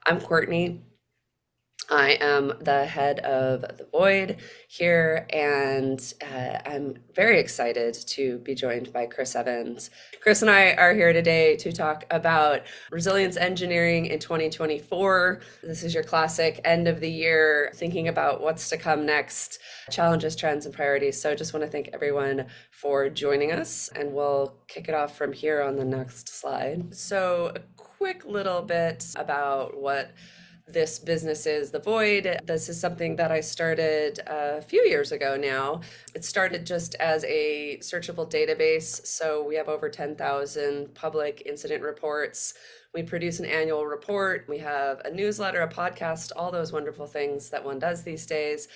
I'm Courtney. I am the head of the Void here, and I'm very excited to be joined by Chris Evans. Chris and I are here today to talk about resilience engineering in 2024. This is your classic end of the year, thinking about what's to come next, challenges, trends, and priorities. So I just want to thank everyone for joining us, and we'll kick it off from here on the next slide. So, a quick little bit about what this business is, The Void. This is something that I started a few years ago now. It started just as a searchable database. So we have over 10,000 public incident reports. We produce an annual report. We have a newsletter, a podcast, all those wonderful things that one does these days.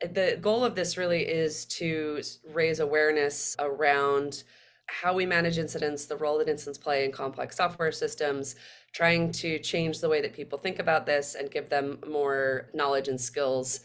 The goal of this really is to raise awareness around how we manage incidents, the role that incidents play in complex software systems, trying to change the way that people think about this and give them more knowledge and skills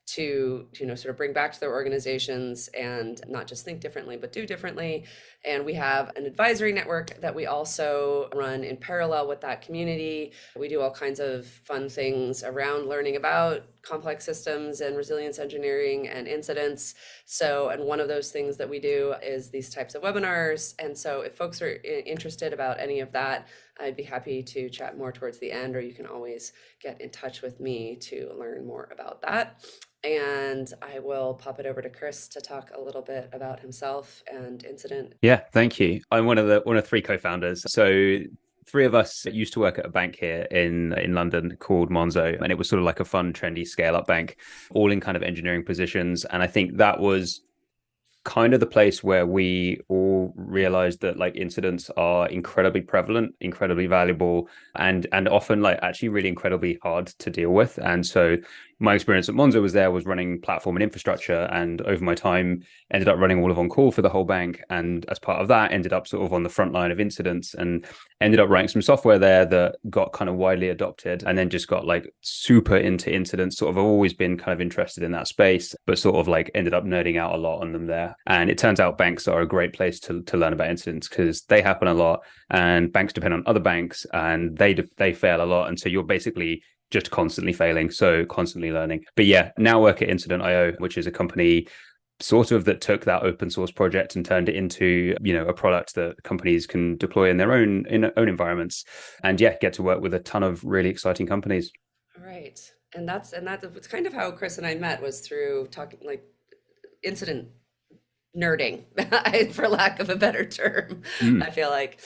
to sort of bring back to their organizations and not just think differently but do differently. And we have an advisory network that we also run in parallel with that community. We do all kinds of fun things around learning about complex systems and resilience engineering and incidents. And one of those things that we do is these types of webinars. And so if folks are interested about any of that, I'd be happy to chat more towards the end, or you can always get in touch with me to learn more about that. And I will pop it over to Chris to talk a little bit about himself and Incident. Yeah, thank you. I'm one of three co-founders. So three of us used to work at a bank here in London called Monzo, and it was sort of like a fun, trendy scale-up bank, all in kind of engineering positions. And I think that was kind of the place where we all realized that like incidents are incredibly prevalent, incredibly valuable, and often like actually really incredibly hard to deal with. And so my experience at Monzo was running platform and infrastructure, and over my time ended up running all of on call for the whole bank, and as part of that ended up sort of on the front line of incidents and ended up writing some software there that got kind of widely adopted, and then just got like super into incidents. Sort of always been kind of interested in that space, but sort of like ended up nerding out a lot on them there. And it turns out banks are a great place to learn about incidents because they happen a lot, and banks depend on other banks, and they fail a lot, and so you're basically just constantly failing, so constantly learning. But yeah, now work at Incident.io, which is a company sort of that took that open source project and turned it into a product that companies can deploy in their own environments, and yeah, get to work with a ton of really exciting companies. All right. And that's kind of how Chris and I met, was through talking, like, incident nerding, for lack of a better term, I feel like.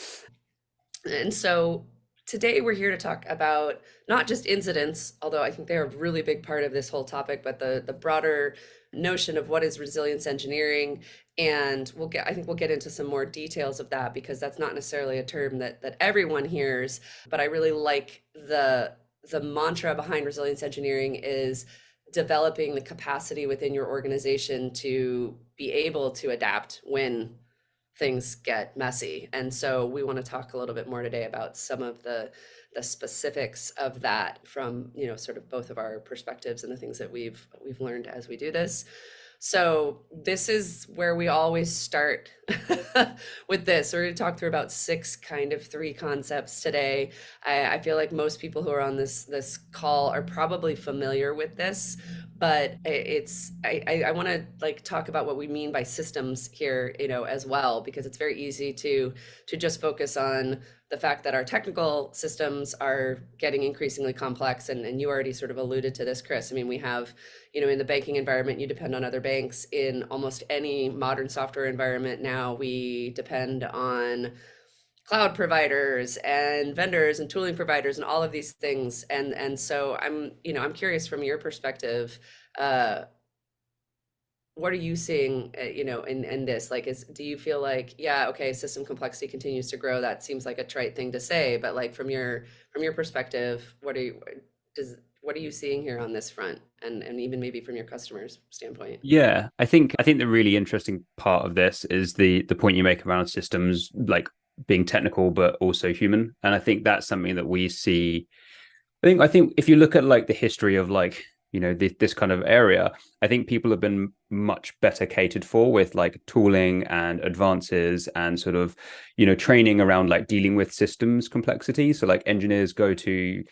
And so today we're here to talk about not just incidents, although I think they're a really big part of this whole topic, but the broader notion of what is resilience engineering. And I think we'll get into some more details of that, because that's not necessarily a term that everyone hears. But I really like the mantra behind resilience engineering is developing the capacity within your organization to be able to adapt when things get messy. And so we want to talk a little bit more today about some of the specifics of that from, sort of both of our perspectives and the things that we've learned as we do this. So this is where we always start with this. We're going to talk through about three concepts today. I feel like most people who are on this call are probably familiar with this, but I want to like talk about what we mean by systems here, as well, because it's very easy to just focus on the fact that our technical systems are getting increasingly complex. And you already sort of alluded to this, Chris. I mean, we have, in the banking environment, you depend on other banks. In almost any modern software environment now, we depend on cloud providers and vendors and tooling providers and all of these things. And so I'm curious from your perspective, what are you seeing, in this? Like, do you feel like, yeah, okay, system complexity continues to grow? That seems like a trite thing to say, but like from your perspective, what are you seeing here on this front, and even maybe from your customers' standpoint? Yeah, I think the really interesting part of this is the point you make around systems like being technical but also human. And I think that's something that we see. I think if you look at like the history of like this kind of area, I think people have been much better catered for with like tooling and advances and sort of training around like dealing with systems complexity. So like engineers go to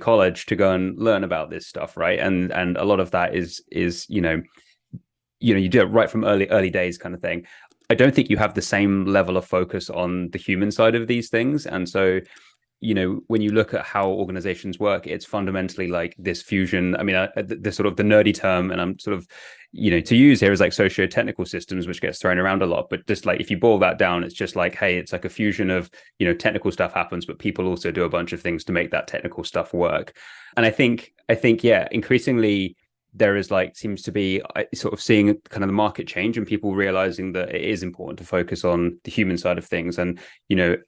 college to go and learn about this stuff, right? And a lot of that is you do it right from early days kind of thing. I don't think you have the same level of focus on the human side of these things. And so when you look at how organizations work, it's fundamentally like this fusion. I mean, the sort of the nerdy term, and I'm sort of, to use here is like socio-technical systems, which gets thrown around a lot. But just like if you boil that down, it's just like, hey, it's like a fusion of, technical stuff happens, but people also do a bunch of things to make that technical stuff work. And I think, yeah, increasingly there is like seems to be sort of seeing kind of the market change and people realizing that it is important to focus on the human side of things, and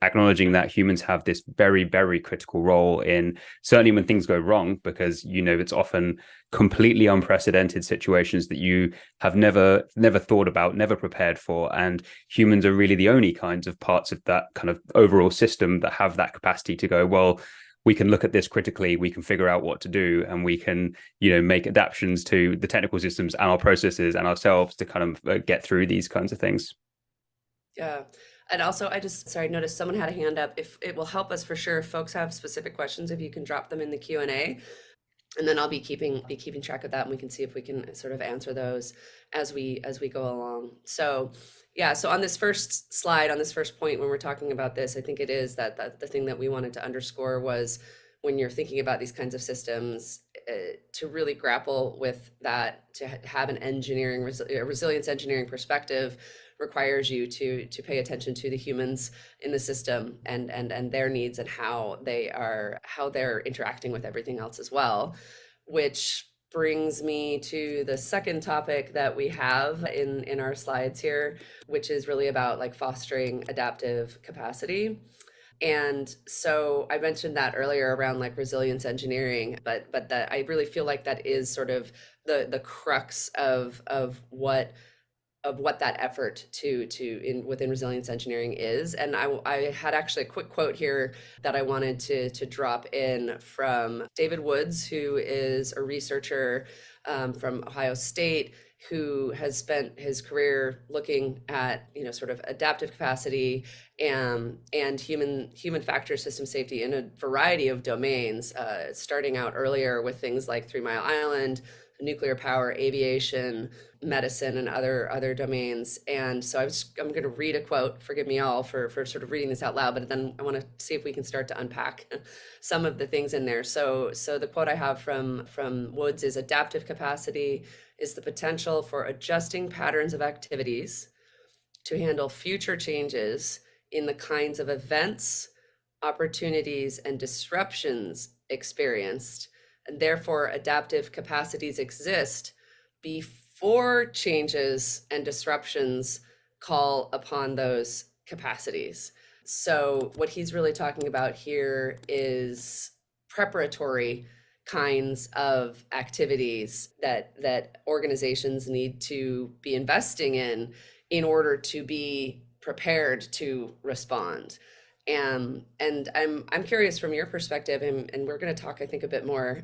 acknowledging that humans have this very, very critical role in certainly when things go wrong, because it's often completely unprecedented situations that you have never thought about, never prepared for, and humans are really the only kinds of parts of that kind of overall system that have that capacity to go, well, we can look at this critically, we can figure out what to do, and we can make adaptations to the technical systems and our processes and ourselves to kind of get through these kinds of things. Yeah. And also, sorry, noticed someone had a hand up. If it will help us for sure, if folks have specific questions, if you can drop them in the Q&A, and then I'll be keeping track of that, and we can see if we can sort of answer those as we go along. So yeah, so on this first slide, on this first point, when we're talking about this, I think it is that the thing that we wanted to underscore was when you're thinking about these kinds of systems, to really grapple with that, to have an a resilience engineering perspective requires you to pay attention to the humans in the system and their needs and how they're interacting with everything else as well, which brings me to the second topic that we have in our slides here, which is really about like fostering adaptive capacity. And so I mentioned that earlier around like resilience engineering, but that I really feel like that is sort of the crux of what that effort to in within resilience engineering is. And I had actually a quick quote here that I wanted to drop in from David Woods, who is a researcher from Ohio State, who has spent his career looking at sort of adaptive capacity and human factor system safety in a variety of domains, starting out earlier with things like 3 Mile Island, nuclear power, aviation, medicine, and other domains. And so I'm going to read a quote. Forgive me all for sort of reading this out loud, but then I want to see if we can start to unpack some of the things in there. So the quote I have from Woods is: adaptive capacity is the potential for adjusting patterns of activities to handle future changes in the kinds of events, opportunities, and disruptions experienced, and therefore adaptive capacities exist before changes and disruptions call upon those capacities. So what he's really talking about here is preparatory kinds of activities that organizations need to be investing in order to be prepared to respond. And I'm curious from your perspective, and we're going to talk, I think, a bit more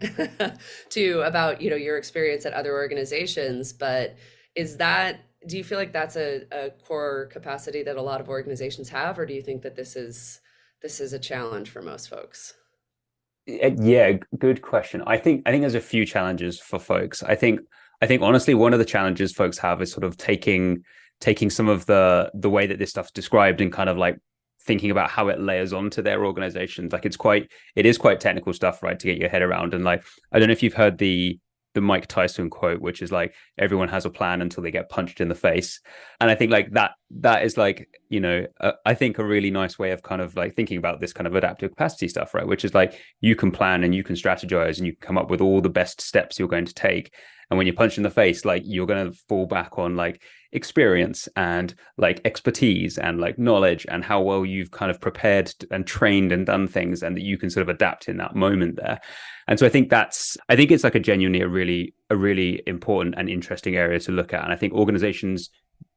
too about your experience at other organizations. But do you feel like that's a core capacity that a lot of organizations have, or do you think that this is a challenge for most folks? Yeah, good question. I think there's a few challenges for folks. I think honestly, one of the challenges folks have is sort of taking some of the way that this stuff's described and kind of like thinking about how it layers onto their organizations. Like it is quite technical stuff, right, to get your head around. And like, I don't know if you've heard the Mike Tyson quote, which is like, everyone has a plan until they get punched in the face. And I think like that is like, I think a really nice way of kind of like thinking about this kind of adaptive capacity stuff, right? Which is like, you can plan and you can strategize and you can come up with all the best steps you're going to take. And when you're punched in the face, like you're going to fall back on like experience and like expertise and like knowledge and how well you've kind of prepared and trained and done things, and that you can sort of adapt in that moment there. And so I think it's like a genuinely a really important and interesting area to look at. And I think organizations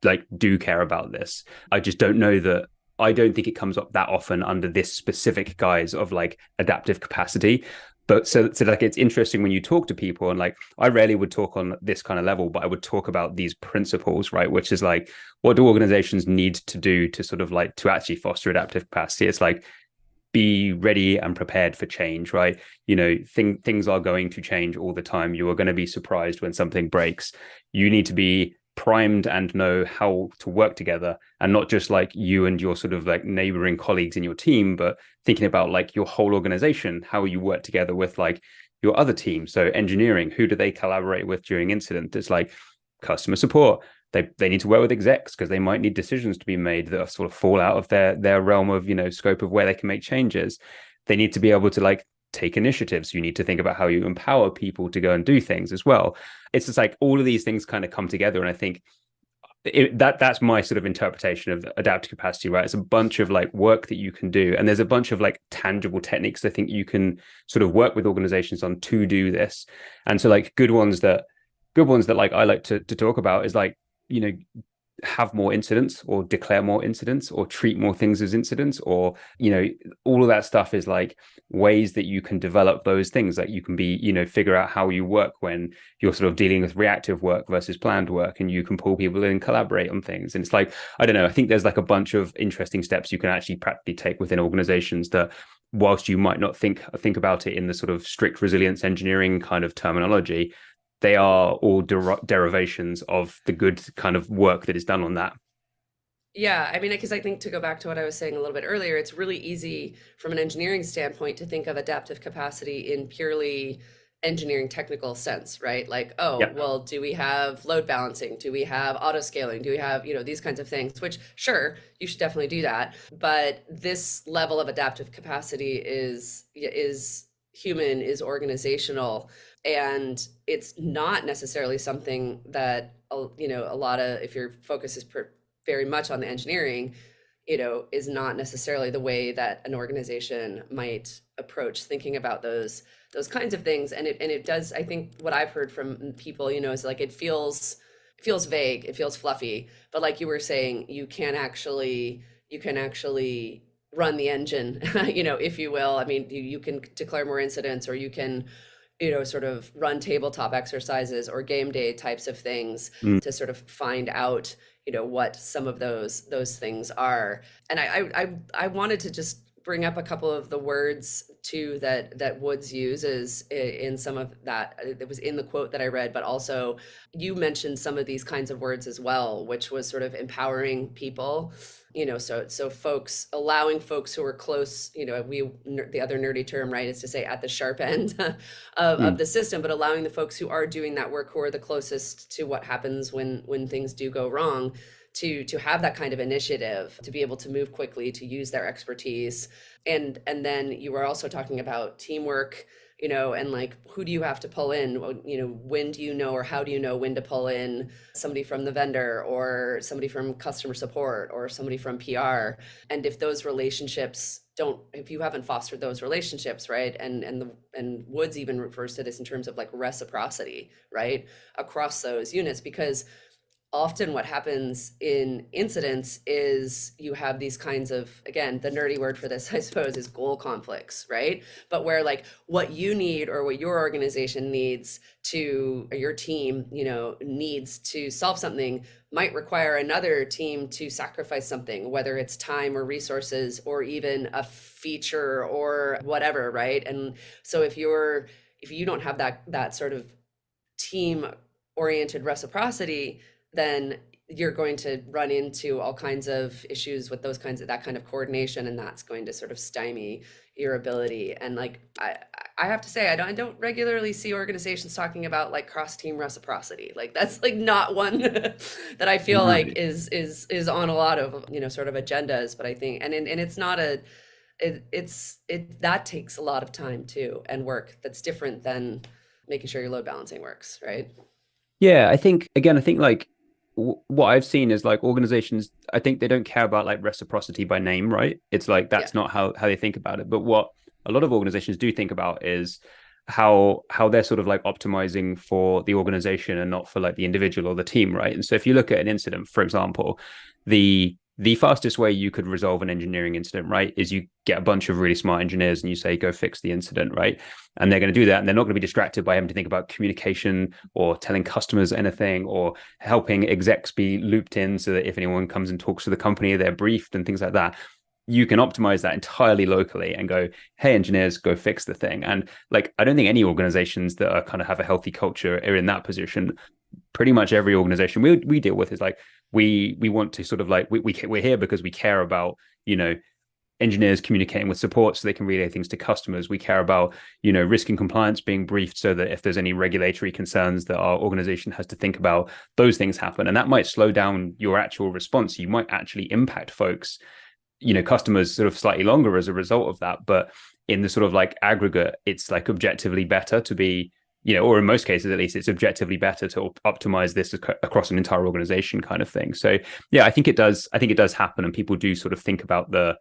like do care about this. I just don't know that I don't think it comes up that often under this specific guise of like adaptive capacity. But so like it's interesting when you talk to people, and like I rarely would talk on this kind of level, but I would talk about these principles, right? Which is like, what do organizations need to do to sort of like to actually foster adaptive capacity? It's like, be ready and prepared for change, right? Things are going to change all the time. You are going to be surprised when something breaks. You need to be primed and know how to work together, and not just like you and your sort of like neighboring colleagues in your team, but thinking about like your whole organization, how you work together with like your other team. So engineering, who do they collaborate with during incident? It's like customer support, they need to work with execs because they might need decisions to be made that sort of fall out of their realm of scope of where they can make changes. They need to be able to like take initiatives. You need to think about how you empower people to go and do things as well. It's just like all of these things kind of come together, and I think that's my sort of interpretation of adaptive capacity, right? It's a bunch of like work that you can do, and there's a bunch of like tangible techniques I think you can sort of work with organizations on to do this. And so like good ones that like I like to talk about is like, you know, have more incidents or declare more incidents or treat more things as incidents, or all of that stuff is like ways that you can develop those things. Like you can be figure out how you work when you're sort of dealing with reactive work versus planned work, and you can pull people in and collaborate on things. And it's like, I don't know, I think there's like a bunch of interesting steps you can actually practically take within organizations that, whilst you might not think about it in the sort of strict resilience engineering kind of terminology, they are all derivations of the good kind of work that is done on that. Yeah, I mean, because I think to go back to what I was saying a little bit earlier, it's really easy from an engineering standpoint to think of adaptive capacity in purely engineering technical sense, right? Like, oh, Yeah. well, do we have load balancing? Do we have auto scaling? Do we have, these kinds of things, which sure, you should definitely do that. But this level of adaptive capacity is human, is organizational, and it's not necessarily something that a lot of, if your focus is very much on the engineering, is not necessarily the way that an organization might approach thinking about those kinds of things. And it does, I think what I've heard from people, is like it feels vague, it feels fluffy, but like you were saying, you can actually run the engine, if you will. I mean, you can declare more incidents, or you can sort of run tabletop exercises or game day types of things Mm. to sort of find out, what some of those things are. And I wanted to just bring up a couple of the words too that Woods uses in some of that. It was in the quote that I read, but also you mentioned some of these kinds of words as well, which was sort of empowering people. So folks, allowing folks who are close, the other nerdy term, right, is to say at the sharp end of Mm. the system, but allowing the folks who are doing that work, who are the closest to what happens when things do go wrong, to have that kind of initiative, to be able to move quickly, to use their expertise. And then you were also talking about teamwork, and like, who do you have to pull in? When do you know, or how do you know when to pull in somebody from the vendor, or somebody from customer support, or somebody from PR? And if those relationships don't, if you haven't fostered those relationships, right? And Woods even refers to this in terms of like reciprocity, right? Across those units, because often what happens in incidents is you have these kinds of, again, the nerdy word for this, I suppose, is goal conflicts, right? But where like what you need, or what your organization needs to, or your team, needs to solve something, might require another team to sacrifice something, whether it's time or resources, or even a feature or whatever, right? And so if you don't have that sort of team oriented reciprocity, then you're going to run into all kinds of issues with that kind of coordination, and that's going to sort of stymie your ability. And like, I have to say, I don't regularly see organizations talking about like cross team reciprocity. Like that's like not one that I feel No. like is on a lot of sort of agendas. But I think, and it's not a it that takes a lot of time too, and work that's different than making sure your load balancing works, right? Yeah, I think like what I've seen is like organizations, I think they don't care about like reciprocity by name, right? It's like Yeah. that's not how they think about it. But what a lot of organizations do think about is how they're sort of like optimizing for the organization and not for like the individual or the team, right? And so if you look at an incident, for example, the the fastest way you could resolve an engineering incident, right, is you get a bunch of really smart engineers and you say, go fix the incident, right? And they're going to do that. And they're not going to be distracted by having to think about communication or telling customers anything or helping execs be looped in so that if anyone comes and talks to the company, they're briefed and things like that. You can optimize that entirely locally and go, hey, engineers, go fix the thing. And like, I don't think any organizations that are kind of have a healthy culture are in that position. Pretty much every organization we deal with is like, we want to sort of like, we're here because we care about, engineers communicating with support so they can relay things to customers. We care about, risk and compliance being briefed so that if there's any regulatory concerns that our organization has to think about, those things happen. And that might slow down your actual response. You might actually impact folks, customers sort of slightly longer as a result of that. But in the sort of like aggregate, it's like objectively better to be, or in most cases at least, it's objectively better to optimize this across an entire organization kind of thing. So yeah, I think it does happen, and people do sort of think about the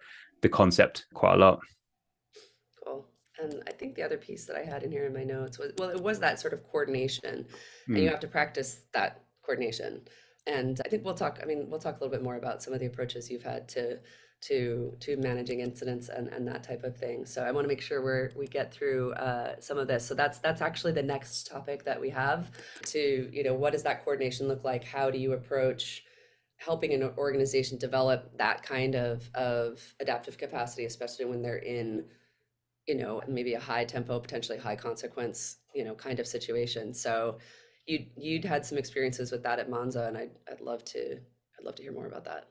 concept quite a lot. Cool. And I think the other piece that I had in here in my notes was, well, it was that sort of coordination, and you Mm. have to practice that coordination. And I think we'll talk a little bit more about some of the approaches you've had to managing incidents and that type of thing. So I want to make sure we get through some of this. So that's actually the next topic that we have to, what does that coordination look like? How do you approach helping an organization develop that kind of adaptive capacity, especially when they're in, maybe a high tempo, potentially high consequence, kind of situation. So you'd had some experiences with that at Monza, and I'd love to hear more about that.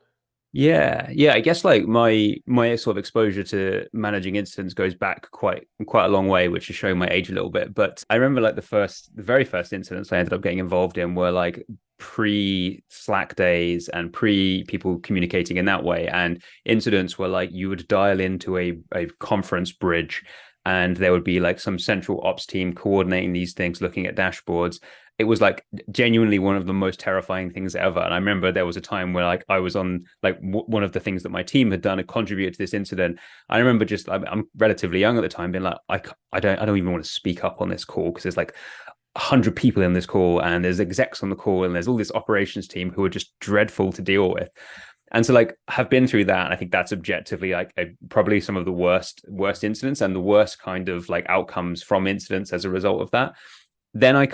Yeah. I guess like my sort of exposure to managing incidents goes back quite a long way, which is showing my age a little bit. But I remember like the very first incidents I ended up getting involved in were like pre Slack days and pre people communicating in that way. And incidents were like you would dial into a conference bridge, and there would be like some central ops team coordinating these things, looking at dashboards. It was like genuinely one of the most terrifying things ever. And I remember there was a time where like I was on like one of the things that my team had done to contribute to this incident. I remember just I'm relatively young at the time, being like I don't even want to speak up on this call because there's like 100 people in this call and there's execs on the call and there's all this operations team who are just dreadful to deal with. And so like have been through that, and I think that's objectively like probably some of the worst incidents and the worst kind of like outcomes from incidents as a result of that. Then I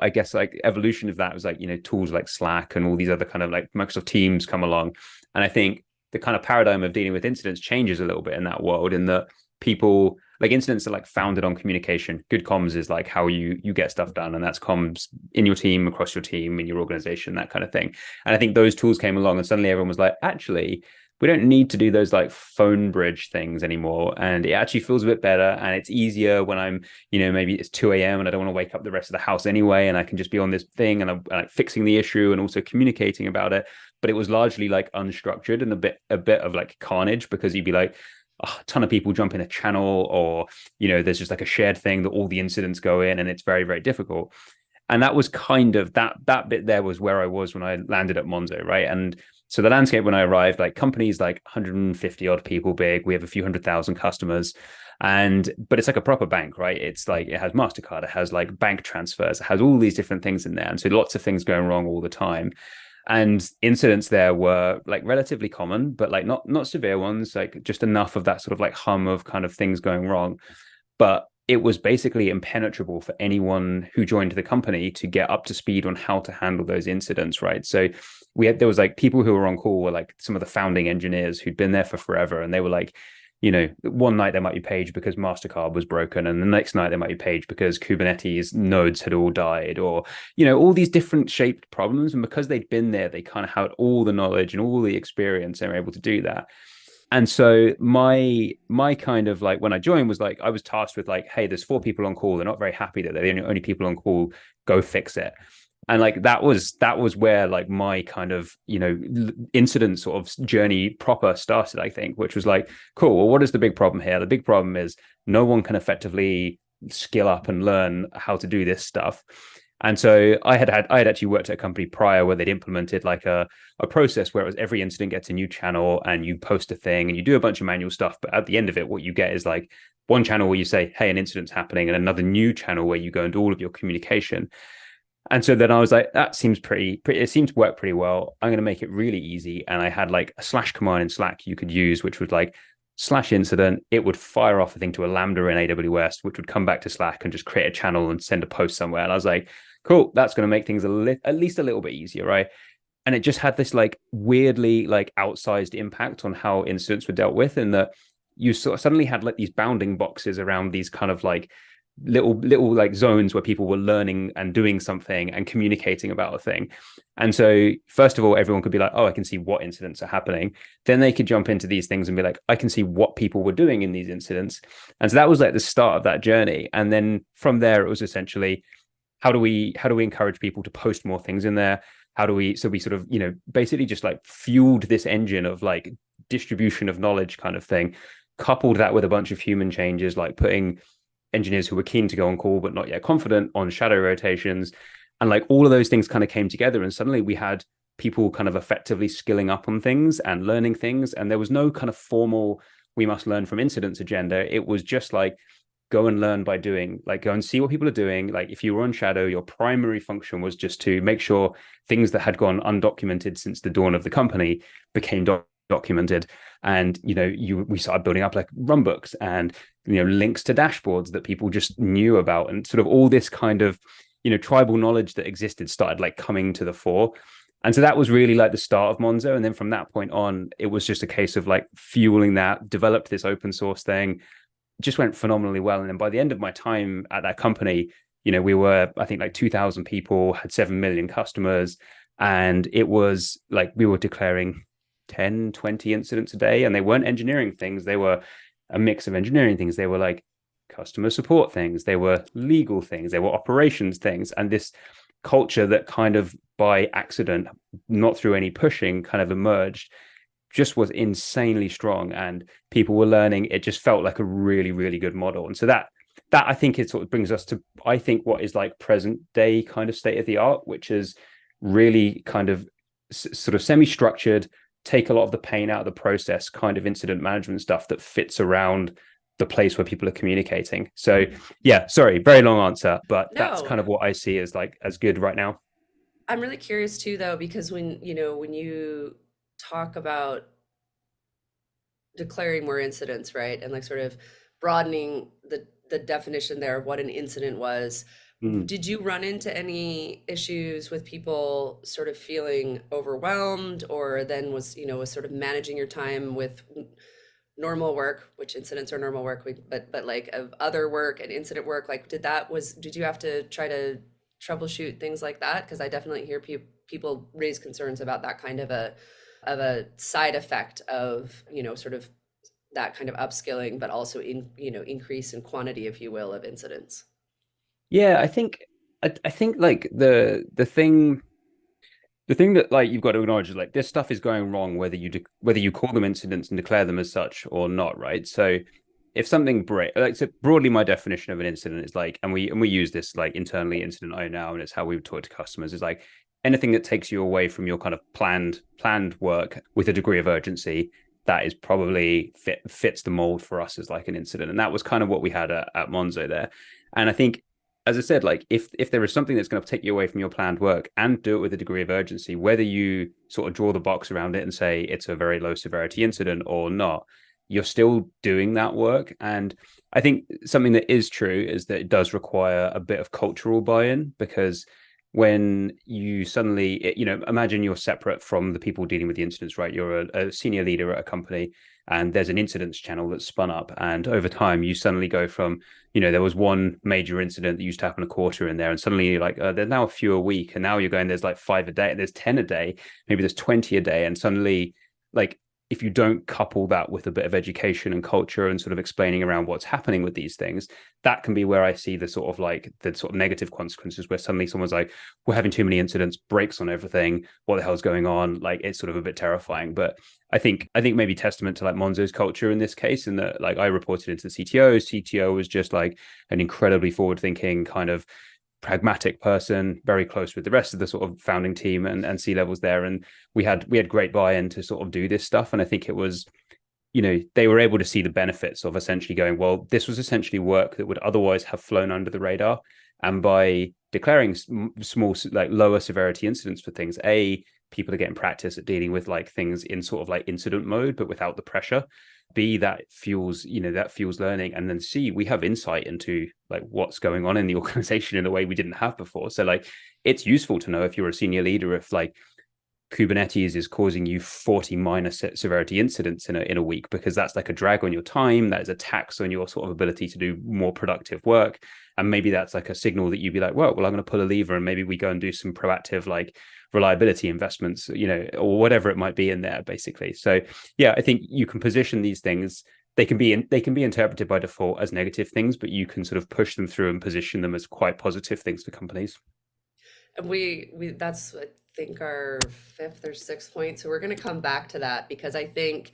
guess like evolution of that was like, tools like Slack and all these other kind of like Microsoft Teams come along. And I think the kind of paradigm of dealing with incidents changes a little bit in that world, in that people like incidents are like founded on communication. Good comms is like how you get stuff done. And that's comms in your team, across your team, in your organization, that kind of thing. And I think those tools came along and suddenly everyone was like, actually, we don't need to do those like phone bridge things anymore. And it actually feels a bit better. And it's easier when I'm, maybe it's 2 a.m. and I don't want to wake up the rest of the house anyway. And I can just be on this thing and I'm like fixing the issue and also communicating about it. But it was largely like unstructured and a bit of like carnage, because you'd be like, a ton of people jump in a channel, or, there's just like a shared thing that all the incidents go in, and it's very, very difficult. And that was kind of that bit there was where I was when I landed at Monzo, right? And so the landscape when I arrived, like companies like 150 odd people big, we have a few 100,000 customers, but it's like a proper bank, right? It's like it has MasterCard, it has like bank transfers, it has all these different things in there, and so lots of things going wrong all the time. And incidents there were like relatively common, but like not severe ones, like just enough of that sort of like hum of kind of things going wrong. But it was basically impenetrable for anyone who joined the company to get up to speed on how to handle those incidents, right? So there was like people who were on call were like some of the founding engineers who'd been there for forever, and they were like, one night they might be paged because MasterCard was broken, and the next night they might be paged because Kubernetes nodes had all died, or, all these different shaped problems. And because they'd been there, they kind of had all the knowledge and all the experience, and were able to do that. And so my kind of like when I joined was like I was tasked with like, hey, there's 4 people on call. They're not very happy that they're the only people on call. Go fix it. And like that was where like my kind of incident sort of journey proper started, I think, which was like, cool, well, what is the big problem here? The big problem is no one can effectively skill up and learn how to do this stuff. And so I had actually worked at a company prior where they'd implemented like a process where it was every incident gets a new channel and you post a thing and you do a bunch of manual stuff. But at the end of it, what you get is like one channel where you say, hey, an incident's happening, and another new channel where you go and do all of your communication. And so then I was like, that seems pretty, it seemed to work pretty well. I'm going to make it really easy. And I had like a slash command in Slack you could use, which was like slash incident. It would fire off a thing to a Lambda in AWS, which would come back to Slack and just create a channel and send a post somewhere. And I was like, cool, that's going to make things at least a little bit easier, right? And it just had this like weirdly like outsized impact on how incidents were dealt with, in that you sort of suddenly had like these bounding boxes around these kind of like little like zones where people were learning and doing something and communicating about a thing. And so first of all, everyone could be like, oh, I can see what incidents are happening. Then they could jump into these things and be like, I can see what people were doing in these incidents. And so that was like the start of that journey. And then from there it was essentially, how do we encourage people to post more things in there? How do we, so we sort of, basically just like fueled this engine of like distribution of knowledge kind of thing, coupled that with a bunch of human changes, like putting engineers who were keen to go on call but not yet confident on shadow rotations. And like all of those things kind of came together, and suddenly we had people kind of effectively skilling up on things and learning things. And there was no kind of formal, we must learn from incidents agenda. It was just like, go and learn by doing, like go and see what people are doing. Like if you were on shadow, your primary function was just to make sure things that had gone undocumented since the dawn of the company became documented. And we started building up like run books and links to dashboards that people just knew about, and sort of all this kind of tribal knowledge that existed started like coming to the fore. And so that was really like the start of Monzo. And then from that point on, it was just a case of like fueling that, developed this open source thing, just went phenomenally well. And then by the end of my time at that company, we were, I think, like 2,000 people, had 7 million customers. And it was like we were declaring 10, 20 incidents a day. And they weren't engineering things. They were a mix of engineering things. They were like customer support things. They were legal things. They were operations things. And this culture that kind of by accident, not through any pushing, kind of emerged, just was insanely strong, and people were learning. It just felt like a really, really good model. And so that I think it sort of brings us to, I think, what is like present day kind of state of the art, which is really kind of sort of semi-structured, take a lot of the pain out of the process kind of incident management stuff that fits around the place where people are communicating. So yeah, sorry, very long answer, but that's No, kind of what I see as like as good right now. I'm really curious too, though, because when you talk about declaring more incidents, right, and like sort of broadening the definition there of what an incident was, Mm. did you run into any issues with people sort of feeling overwhelmed, or then was sort of managing your time with normal work, which incidents are normal work, but like of other work and incident work, like did you have to try to troubleshoot things like that? Because I definitely hear people raise concerns about that kind of a side effect of sort of that kind of upskilling, but also increase in quantity, if you will, of incidents. Yeah, I think like the thing that like you've got to acknowledge is like this stuff is going wrong whether you call them incidents and declare them as such or not, right? So if something break, like, so broadly my definition of an incident is like, and we use this like internally, incident I now, and it's how we would talk to customers, is like anything that takes you away from your kind of planned work with a degree of urgency that is probably fits the mold for us as like an incident. And that was kind of what we had at Monzo there. And I think, as I said, like if there is something that's going to take you away from your planned work and do it with a degree of urgency, whether you sort of draw the box around it and say it's a very low severity incident or not, you're still doing that work. And I think something that is true is that it does require a bit of cultural buy-in, because when you suddenly, imagine you're separate from the people dealing with the incidents, right? You're a senior leader at a company, and there's an incidents channel that's spun up. And over time, you suddenly go from, there was one major incident that used to happen a quarter in there, and suddenly you're like, there's now a few a week. And now you're going, there's like 5 a day, there's 10 a day, maybe there's 20 a day. And suddenly, like, if you don't couple that with a bit of education and culture and sort of explaining around what's happening with these things, that can be where I see the sort of negative consequences, where suddenly someone's like, we're having too many incidents, breaks on everything, what the hell's going on? Like, it's sort of a bit terrifying. But I think maybe testament to like Monzo's culture in this case, in that like I reported into the CTO was just like an incredibly forward thinking kind of pragmatic person, very close with the rest of the sort of founding team and C levels there. And we had great buy-in to sort of do this stuff. And I think it was, they were able to see the benefits of essentially going, well, this was essentially work that would otherwise have flown under the radar. And by declaring small, like lower severity incidents for things, people are getting practice at dealing with like things in sort of like incident mode, but without the pressure. B, that fuels learning. And then C, we have insight into like what's going on in the organization in a way we didn't have before. So like it's useful to know if you're a senior leader, if like Kubernetes is causing you 40 minor severity incidents in a week, because that's like a drag on your time. That is a tax on your sort of ability to do more productive work. And maybe that's like a signal that you'd be like, well, I'm going to pull a lever and maybe we go and do some proactive like reliability investments, or whatever it might be in there, basically. So yeah, I think you can position these things. They can be interpreted by default as negative things, but you can sort of push them through and position them as quite positive things for companies. And we that's I think our fifth or sixth point. So we're going to come back to that because I think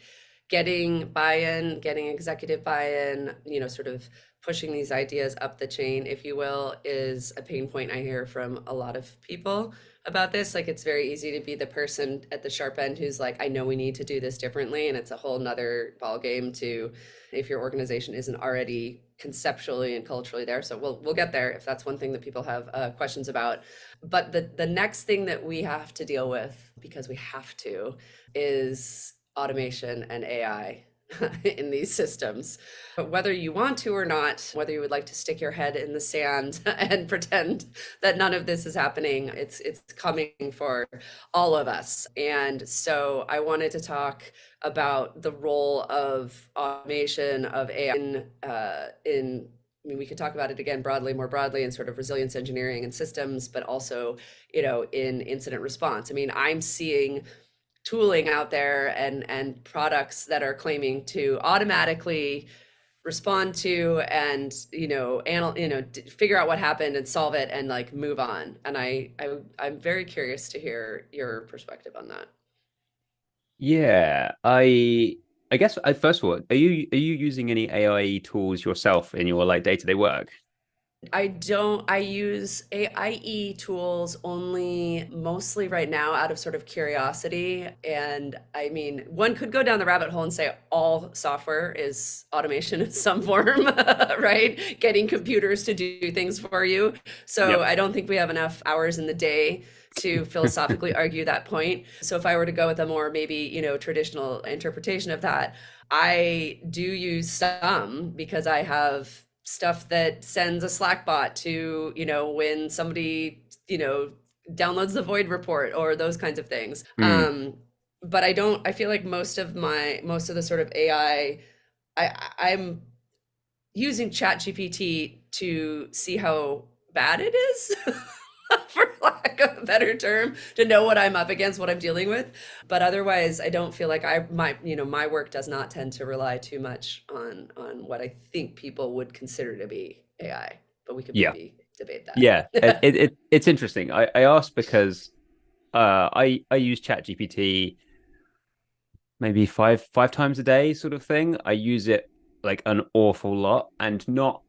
getting buy-in, getting executive buy-in, sort of pushing these ideas up the chain, if you will, is a pain point I hear from a lot of people about this. Like it's very easy to be the person at the sharp end who's like, I know we need to do this differently. And it's a whole nother ballgame to if your organization isn't already conceptually and culturally there. So we'll get there if that's one thing that people have questions about. But the next thing that we have to deal with, because we have to, is automation and AI in these systems. But whether you want to or not, whether you would like to stick your head in the sand and pretend that none of this is happening, it's coming for all of us. And so I wanted to talk about the role of automation of AI in I mean, we could talk about it again broadly, more broadly, in sort of resilience engineering and systems, but also, in incident response. I mean, I'm seeing tooling out there and products that are claiming to automatically respond to and figure out what happened and solve it and like move on. And I'm very curious to hear your perspective on that. Yeah, I guess first of all, are you using any AI tools yourself in your like day-to-day work? I use AIE tools only mostly right now out of sort of curiosity. And I mean, one could go down the rabbit hole and say all software is automation in some form, right? Getting computers to do things for you. So Yep. I don't think we have enough hours in the day to philosophically argue that point. So if I were to go with a more maybe, traditional interpretation of that, I do use some because I have stuff that sends a Slack bot to, when somebody, downloads the void report or those kinds of things. Mm, But I feel like most of the sort of AI, I'm using Chat GPT to see how bad it is, for lack of a better term, to know what I'm up against, what I'm dealing with. But otherwise, I don't feel like my work does not tend to rely too much on what I think people would consider to be AI. But we could yeah. maybe debate Yeah. It, that. it, it it's interesting. I asked because I use ChatGPT maybe five times a day sort of thing. I use it like an awful lot, and not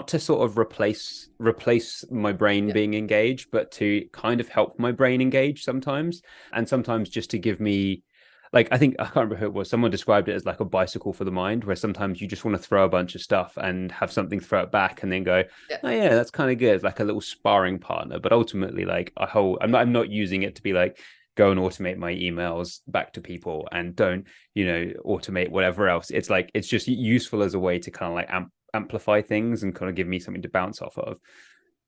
to sort of replace my brain Yeah, being engaged, but to kind of help my brain engage sometimes. And sometimes just to give me, like, I think I can't remember who it was. Someone described it as like a bicycle for the mind, where sometimes you just want to throw a bunch of stuff and have something throw it back and then go, yeah, oh yeah, that's kind of good. It's like a little sparring partner. But ultimately, like I'm not using it to be like, go and automate my emails back to people and don't, automate whatever else. It's like it's just useful as a way to kind of like amplify things and kind of give me something to bounce off of.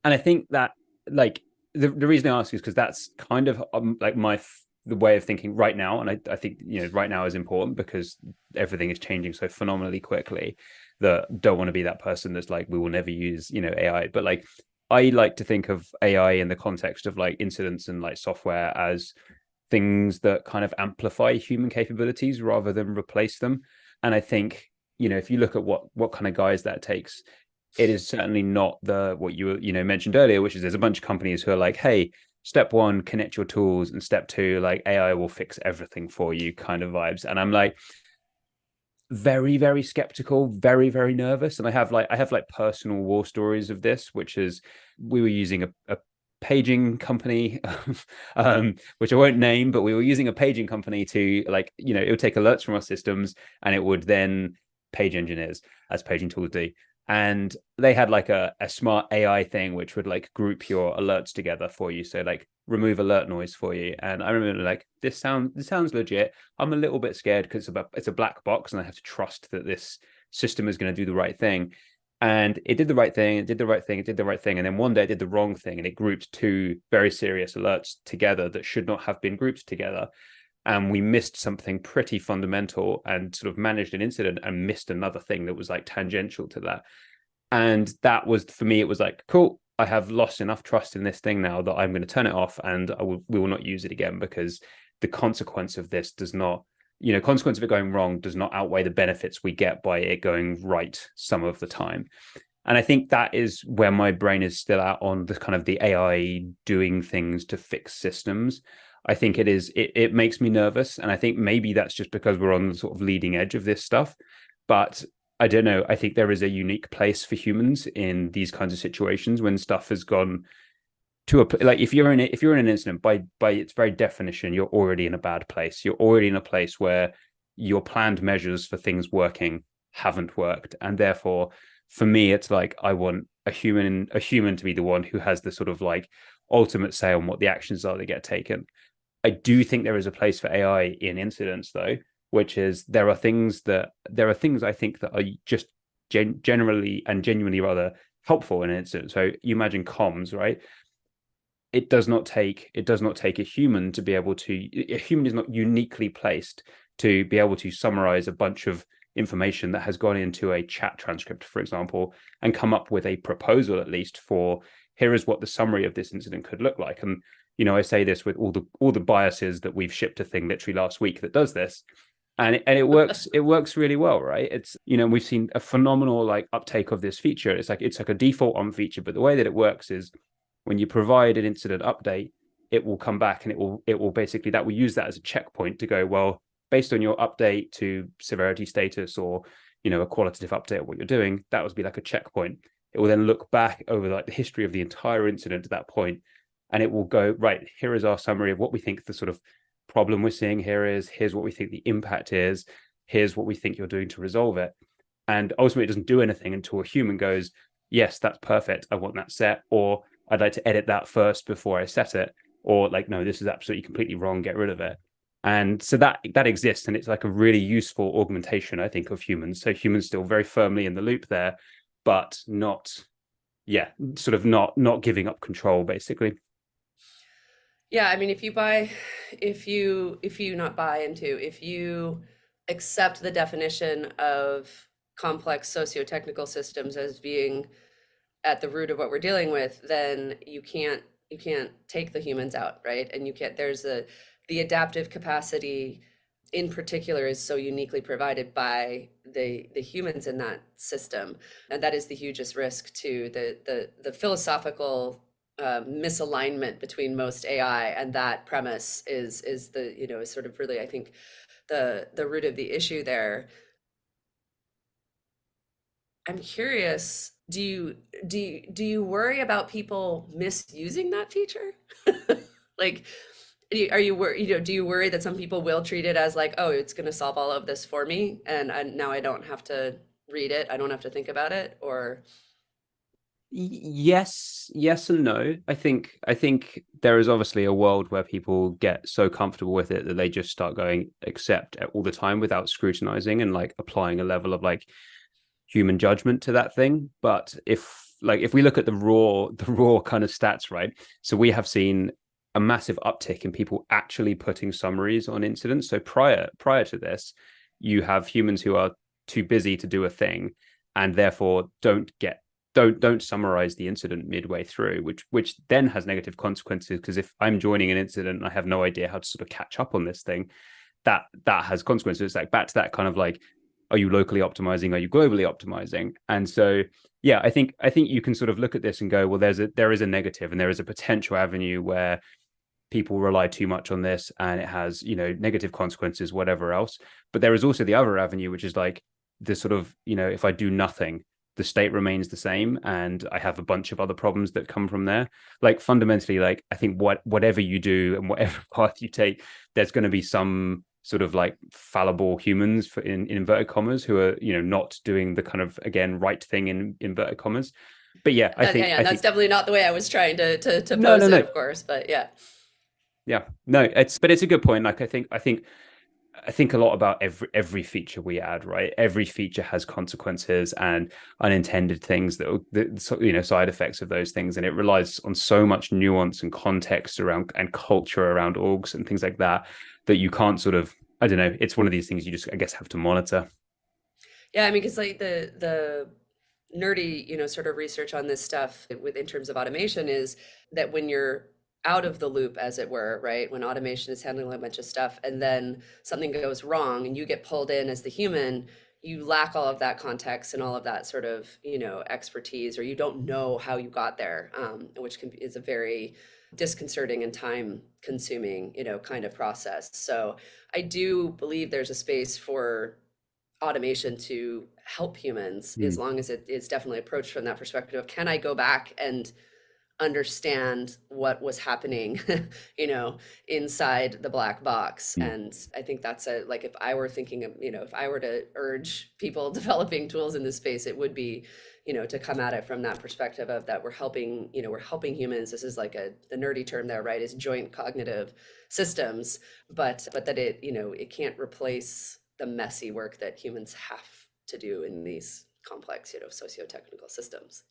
And I think that like the reason I ask is because that's kind of like the way of thinking right now. And I think, right now is important because everything is changing so phenomenally quickly that don't want to be that person that's like, we will never use, AI. But like, I like to think of AI in the context of like incidents and like software as things that kind of amplify human capabilities rather than replace them. And I think, if you look at what kind of guys that takes, it is certainly not the what you mentioned earlier, which is there's a bunch of companies who are like, hey, step one, connect your tools, and step two, like AI will fix everything for you kind of vibes. And I'm like very, very skeptical, very, very nervous. And I have like personal war stories of this, which is we were using a paging company, which I won't name, but we were using a paging company to like, it would take alerts from our systems and it would then page engineers as paging tools do. And they had like a smart AI thing which would like group your alerts together for you. So like remove alert noise for you. And I remember like this sounds legit. I'm a little bit scared because it's a black box and I have to trust that this system is going to do the right thing. And it did the right thing, it did the right thing, it did the right thing. And then one day it did the wrong thing and it grouped two very serious alerts together that should not have been grouped together. And we missed something pretty fundamental and sort of managed an incident and missed another thing that was like tangential to that. And that was, for me, it was like, cool, I have lost enough trust in this thing now that I'm going to turn it off and we will not use it again, because the consequence of this does not, consequence of it going wrong does not outweigh the benefits we get by it going right some of the time. And I think that is where my brain is still at on the kind of the AI doing things to fix systems. I think it makes me nervous. And I think maybe that's just because we're on the sort of leading edge of this stuff. But I don't know. I think there is a unique place for humans in these kinds of situations when stuff has gone to a, like, if you're in an incident, by its very definition, you're already in a bad place. You're already in a place where your planned measures for things working haven't worked. And therefore, for me, it's like I want a human to be the one who has the sort of like ultimate say on what the actions are that get taken. I do think there is a place for AI in incidents, though, which is there are things I think that are just generally and genuinely rather helpful in an incident. So you imagine comms, right? It does not take a human to be able to. A human is not uniquely placed to be able to summarize a bunch of information that has gone into a chat transcript, for example, and come up with a proposal, at least, for here is what the summary of this incident could look like. And I say this with all the biases that we've shipped a thing literally last week that does this, and it works really well, right? It's, we've seen a phenomenal like uptake of this feature. It's like a default on feature, but the way that it works is when you provide an incident update, it will come back and it will basically, that will use that as a checkpoint to go, well, based on your update to severity status, or a qualitative update of what you're doing, that would be like a checkpoint. It will then look back over like the history of the entire incident at that point, and it will go, right, here is our summary of what we think the sort of problem we're seeing here is, here's what we think the impact is, here's what we think you're doing to resolve it. And ultimately it doesn't do anything until a human goes, yes, that's perfect, I want that set, or I'd like to edit that first before I set it, or like, no, this is absolutely completely wrong, get rid of it. And so that exists, and it's like a really useful augmentation, I think, of humans. So humans still very firmly in the loop there, but not, yeah, sort of not giving up control, basically. Yeah, I mean, if you accept the definition of complex socio-technical systems as being at the root of what we're dealing with, then you can't take the humans out, right? And you can't, the adaptive capacity in particular is so uniquely provided by the humans in that system. And that is the hugest risk to the philosophical misalignment between most AI and that premise is the, is sort of really, I think, the root of the issue there. I'm curious, do you worry about people misusing that feature? Like, are you worried, do you worry that some people will treat it as like, oh, it's going to solve all of this for me, and now I don't have to read it, I don't have to think about it, or Yes and no. I think there is obviously a world where people get so comfortable with it that they just start going accept all the time without scrutinizing and like applying a level of like human judgment to that thing. But if we look at the raw kind of stats, right? So we have seen a massive uptick in people actually putting summaries on incidents. So prior to this, you have humans who are too busy to do a thing and therefore don't summarize the incident midway through, which then has negative consequences, because if I'm joining an incident and I have no idea how to sort of catch up on this thing, that has consequences. It's like back to that kind of like, are you locally optimizing, are you globally optimizing? And so yeah, I think you can sort of look at this and go, well, there is a negative and there is a potential avenue where people rely too much on this and it has, negative consequences, whatever else. But there is also the other avenue, which is like the sort of, if I do nothing, the state remains the same and I have a bunch of other problems that come from there. Like fundamentally, like I think whatever you do and whatever path you take, there's going to be some sort of like fallible humans in inverted commas who are, not doing the kind of, again, right thing in inverted commas. But yeah, I That, think yeah, I and that's think definitely not the way I was trying to no, pose no, it, no. of course. But yeah. Yeah. No, it's a good point. Like I think a lot about every feature we add, right? Every feature has consequences and unintended things side effects of those things, and it relies on so much nuance and context around and culture around orgs and things like that that you can't sort of, I don't know. It's one of these things you just, I guess, have to monitor. Yeah, I mean, because like the nerdy, sort of research on this stuff with in terms of automation is that when you're out of the loop, as it were, right? When automation is handling a bunch of stuff and then something goes wrong and you get pulled in as the human, you lack all of that context and all of that sort of, expertise, or you don't know how you got there, which is a very disconcerting and time consuming, kind of process. So I do believe there's a space for automation to help humans as Mm. long as it is definitely approached from that perspective of can I go back and understand what was happening, inside the black box. Mm. And I think that's a like if I were thinking of, if I were to urge people developing tools in this space, it would be, to come at it from that perspective of that we're helping humans. This is like the nerdy term there, right? Is joint cognitive systems, but that it, it can't replace the messy work that humans have to do in these complex, socio-technical systems.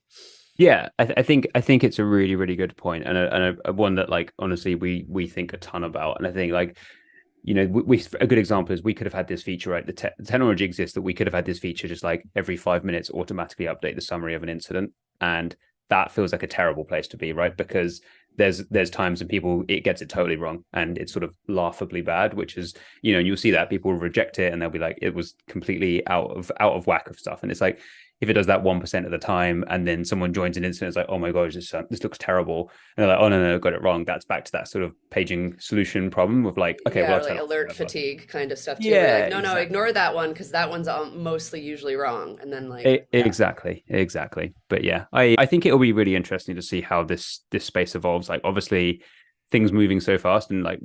Yeah, I think it's a really really good point, and a one that, like, honestly we think a ton about. And I think, like, we a good example is we could have had this feature, right? The technology exists that we could have had this feature just like every 5 minutes automatically update the summary of an incident, and that feels like a terrible place to be, right? Because there's times when people it gets it totally wrong and it's sort of laughably bad, which is, and you'll see that people reject it and they'll be like it was completely out of whack of stuff. And it's like, if it does that 1% of the time and then someone joins an incident, it's like, oh my gosh, this looks terrible, and they're like, oh no, no, got it wrong. That's back to that sort of paging solution problem of like, okay, well, Yeah, I'll or like turn off alert forever. fatigue kind of stuff too, where you're Yeah, like, no, no, exactly. ignore that one because that one's mostly usually wrong. And then like, yeah. Exactly. But yeah, I think it'll be really interesting to see how this space evolves. Like, obviously, things moving so fast, and like,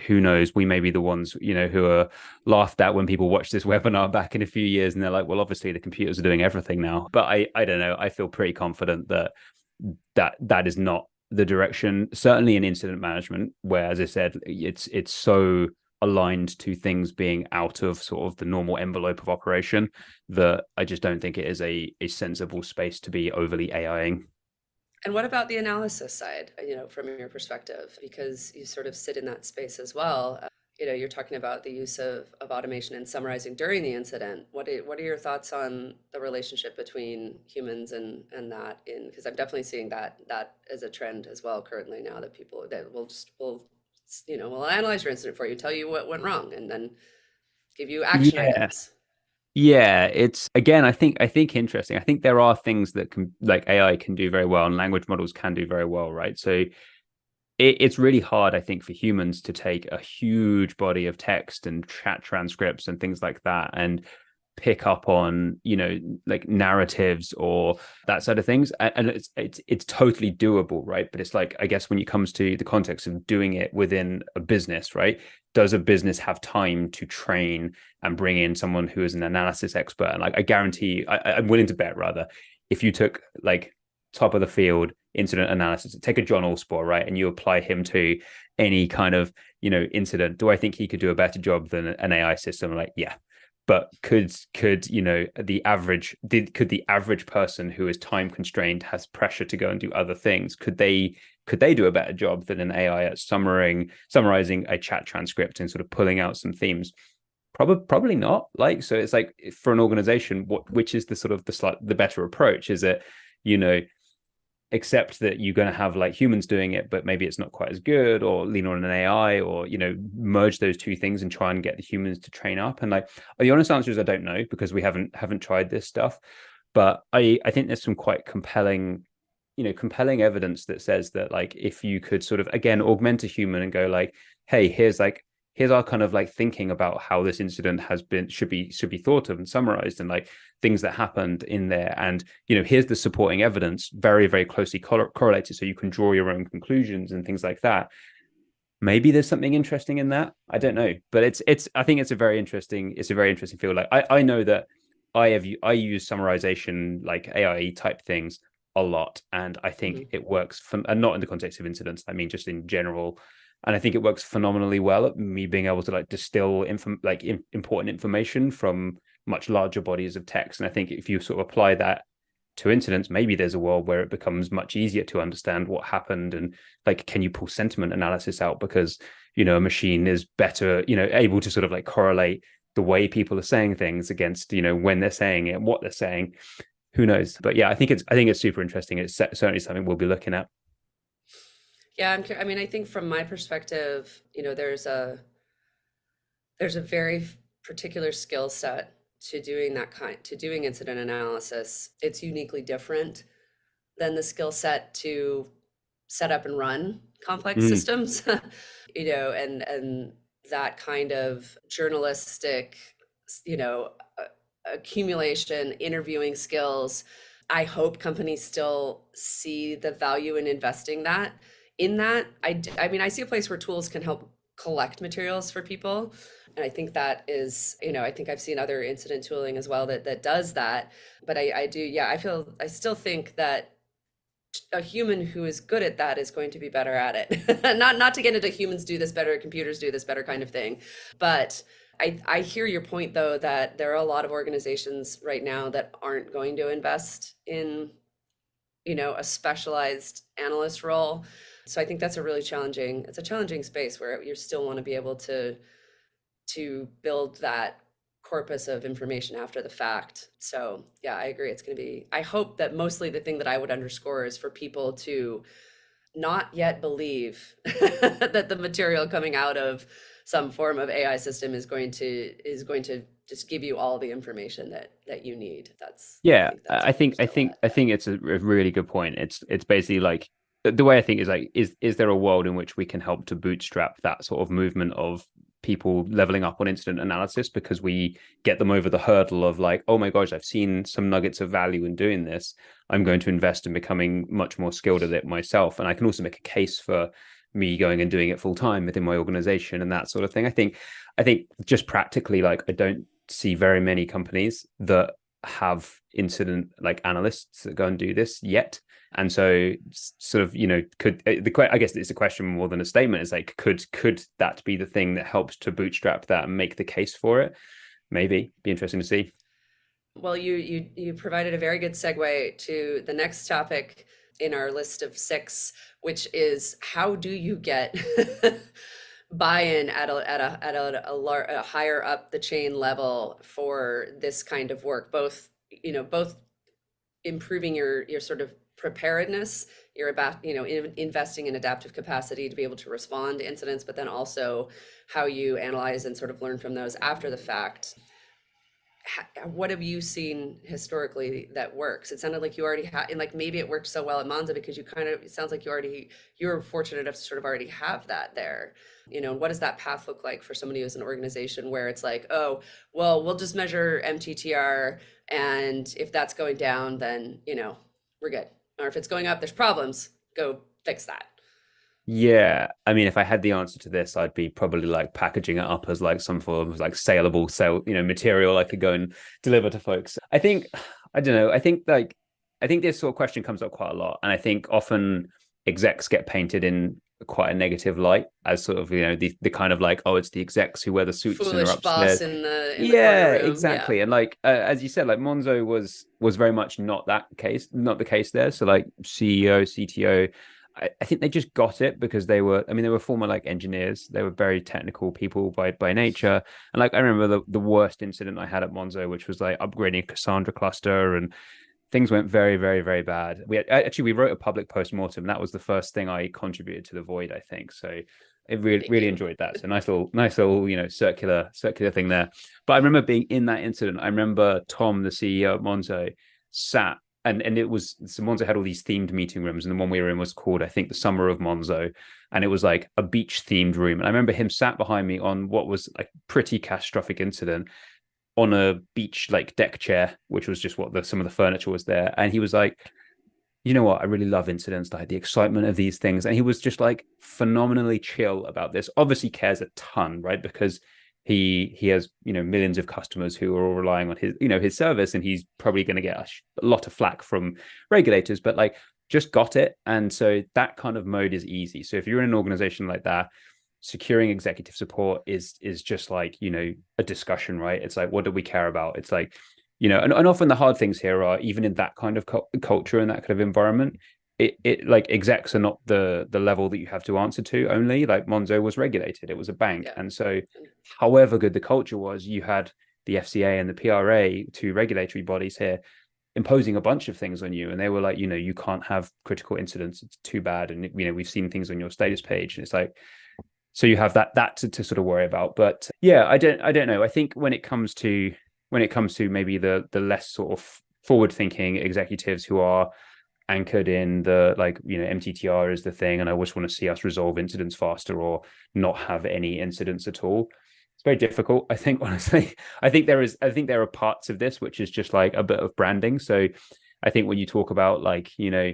who knows, we may be the ones, who are laughed at when people watch this webinar back in a few years, and they're like, well, obviously the computers are doing everything now. But I don't know. I feel pretty confident that that is not the direction. Certainly in incident management, where, as I said, it's so aligned to things being out of sort of the normal envelope of operation that I just don't think it is a sensible space to be overly AIing. And what about the analysis side, from your perspective? Because you sort of sit in that space as well. You're talking about the use of automation and summarizing during the incident. What are your thoughts on the relationship between humans and that in, because I'm definitely seeing that as a trend as well currently now that people that will analyze your incident for you, tell you what went wrong, and then give you action Yeah. items. Yeah, it's, again, I think interesting. I think there are things that can, like, AI can do very well and language models can do very well, right? So it's really hard, I think, for humans to take a huge body of text and chat transcripts and things like that and pick up on, like, narratives or that side of things. And it's totally doable, right? But it's like, I guess when it comes to the context of doing it within a business, right? Does a business have time to train and bring in someone who is an analysis expert? And like, I guarantee, I'm willing to bet, rather, if you took, like, top of the field incident analysis, take a John Allspore, right, and you apply him to any kind of, incident, do I think he could do a better job than an AI system? Like, yeah. But could could the average person who is time constrained, has pressure to go and do other things, could they do a better job than an AI at summarizing a chat transcript and sort of pulling out some themes? Probably not. Like, so it's like, for an organization, which is the sort of the better approach? Is it, you know accept that you're going to have, like, humans doing it, but maybe it's not quite as good, or lean on an AI, or, merge those two things and try and get the humans to train up? And, like, the honest answer is I don't know, because we haven't tried this stuff. But I think there's some quite compelling evidence that says that, like, if you could sort of, again, augment a human and go, like, hey, here's our kind of, like, thinking about how this incident should be thought of and summarized, and, like, things that happened in there, and, here's the supporting evidence, very very closely correlated, so you can draw your own conclusions and things like that. maybe there's something interesting in that. I don't know, but it's I think it's a very interesting field. Like I know that I use summarization like AI type things a lot, and I think Mhm. it works from, and not in the context of incidents, I mean just in general. And I think it works phenomenally well at me being able to like distill important information from much larger bodies of text. And I think if you sort of apply that to incidents, maybe there's a world where it becomes much easier to understand what happened, and like, can you pull sentiment analysis out because a machine is better, able to sort of like correlate the way people are saying things against when they're saying it and what they're saying. Who knows? But yeah, I think it's super interesting. It's certainly something we'll be looking at. Yeah, I mean, I think from my perspective, there's a very particular skill set to doing to doing incident analysis. It's uniquely different than the skill set to set up and run complex Mm. systems. And that kind of journalistic, you know, accumulation, interviewing skills. I hope companies still see the value in investing in that. I mean, I see a place where tools can help collect materials for people. And I think that is, I think I've seen other incident tooling as well that does that. But I do, yeah, I still think that a human who is good at that is going to be better at it. Not to get into humans do this better, computers do this better kind of thing, but I hear your point though that there are a lot of organizations right now that aren't going to invest in a specialized analyst role. So I think that's it's a challenging space where you still want to be able to build that corpus of information after the fact. So yeah, I agree. It's going to be, I hope that mostly the thing that I would underscore is for people to not yet believe that the material coming out of some form of AI system is going to just give you all the information that you need. I Yeah, think that's I where we're think I still think at. I Yeah. think it's a really good point. It's basically like the way I think is like, is there a world in which we can help to bootstrap that sort of movement of people leveling up on incident analysis because we get them over the hurdle of like, oh my gosh, I've seen some nuggets of value in doing this. I'm going to invest in becoming much more skilled at it myself, and I can also make a case for me going and doing it full time within my organization and that sort of thing. I think just practically, like, I don't see very many companies that have incident like analysts that go and do this yet. And so sort of, could I guess it's a question more than a statement. It's like, could that be the thing that helps to bootstrap that and make the case for it? Maybe be interesting to see. Well, you provided a very good segue to the next topic in our list of six, which is how do you get buy-in a higher up the chain level for this kind of work, both improving your sort of preparedness, you're about investing in adaptive capacity to be able to respond to incidents, but then also how you analyze and sort of learn from those after the fact. What have you seen historically that works? It sounded like you already had, and like maybe it worked so well at Monza because it sounds like you were fortunate enough to sort of already have that there. What does that path look like for somebody who's an organization where it's like, oh, well, we'll just measure MTTR, and if that's going down, then, we're good. Or if it's going up, there's problems, go fix that. Yeah, I mean, if I had the answer to this, I'd be probably like packaging it up as like some form of like saleable material I could go and deliver to folks. I don't know. I think this sort of question comes up quite a lot, and I think often execs get painted in quite a negative light as sort of the kind of like, oh, it's the execs who wear the suits and are Foolish boss upstairs. in the corner Yeah, room. Yeah. exactly. And like as you said, like Monzo was very much not the case there. So like CEO, CTO, I think they just got it because they were former like engineers. They were very technical people by nature. And like I remember the worst incident I had at Monzo, which was like upgrading a Cassandra cluster, and things went very, very, very bad. We wrote a public post-mortem. That was the first thing I contributed to the void, I think. So I really, Thank really you. enjoyed that. So nice little, circular thing there. But I remember being in that incident. I remember Tom, the CEO of Monzo, sat and it was, so Monzo had all these themed meeting rooms, and the one we were in was called, I think, the Summer of Monzo, and it was like a beach themed room. And I remember him sat behind me on what was a pretty catastrophic incident, on a beach like deck chair, which was just what some of the furniture was there, and he was like, you know what, I really love incidents, like the excitement of these things. And he was just like phenomenally chill about this. Obviously cares a ton, right? Because he has, you know, millions of customers who are all relying on his, you know, his service, and he's probably going to get a lot of flack from regulators, but like just got it. And so that kind of mode is easy. So if you're in an organization like that, securing executive support is just like, you know, a discussion, right? It's like, what do we care about? It's like, you know, and often the hard things here are, even in that kind of culture and that kind of environment, it like execs are not the level that you have to answer to only. Like Monzo was regulated, it was a bank, Yeah. and so however good the culture was, you had the FCA and the PRA, two regulatory bodies here, imposing a bunch of things on you, and they were like, you know, you can't have critical incidents, it's too bad, and you know, we've seen things on your status page, and it's like, so you have that to sort of worry about. But yeah, I don't know. I think when it comes to maybe the less sort of forward thinking executives who are anchored in the, like, you know, MTTR is the thing, and I just want to see us resolve incidents faster or not have any incidents at all. It's very difficult, I think, honestly. I think there are parts of this which is just like a bit of branding. So I think when you talk about, like, you know,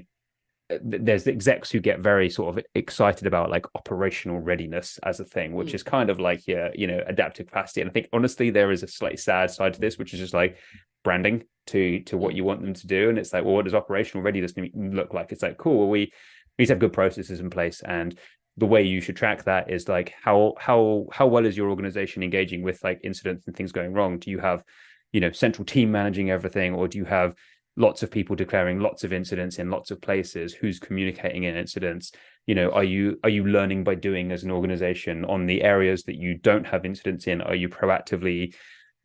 there's the execs who get very sort of excited about like operational readiness as a thing, which is kind of like your, you know, adaptive capacity. And I think honestly there is a slightly sad side to this, which is just like branding to what you want them to do. And it's like, well, what does operational readiness look like? It's like, cool, well, we need to have good processes in place, and the way you should track that is like, how well is your organization engaging with like incidents and things going wrong? Do you have, you know, central team managing everything, or do you have lots of people declaring lots of incidents in lots of places? Who's communicating in incidents? You know, are you learning by doing as an organization? On the areas that you don't have incidents in, are you proactively